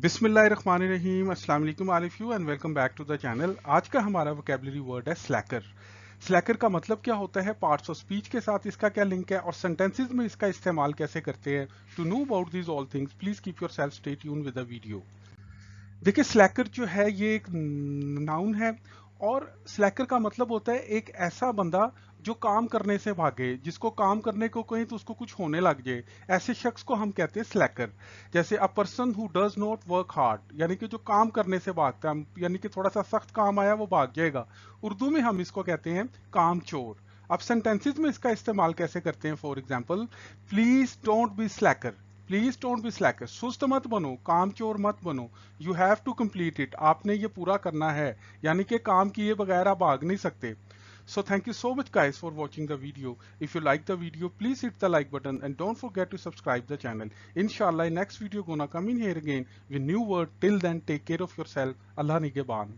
बिस्मिल्लाहिर्रहमानिर्रहीम अस्सलाम वालेकुम all of you and welcome back to the channel. आज का हमारा वोकेबलरी वर्ड है स्लैकर। स्लैकर का मतलब क्या होता है, पार्ट्स ऑफ स्पीच के साथ इसका क्या लिंक है और सेंटेंसेस में इसका इस्तेमाल कैसे करते हैं। To know about these all things please keep yourself stay tune with the video. देखिए, स्लैकर जो है ये एक नाउन है और स्लैकर का मतलब होता है एक ऐसा बंदा जो काम करने से भागे, जिसको काम करने को कहें तो उसको कुछ होने लग जाए, ऐसे शख्स को हम कहते हैं स्लैकर। जैसे a person who does not work hard, यानी कि जो काम करने से भागता है, यानी कि थोड़ा सा सख्त काम आया वो भाग जाएगा। उर्दू में हम इसको कहते हैं काम चोर। अब सेंटेंसेस में इसका इस्तेमाल कैसे करते हैं, for example, please don't be slacker. Please don't be slacker, सुस्त मत बनो, काम चोर मत बनो। You have to complete it, आपने ये पूरा करना है, यानी कि काम किए बगैर आप भाग नहीं सकते। So thank you so much guys for watching the video. If you like the video, please hit the like button and don't forget to subscribe the channel. Inshallah, next video gonna come in here again with new word. Till then, take care of yourself. Allah Nigeban.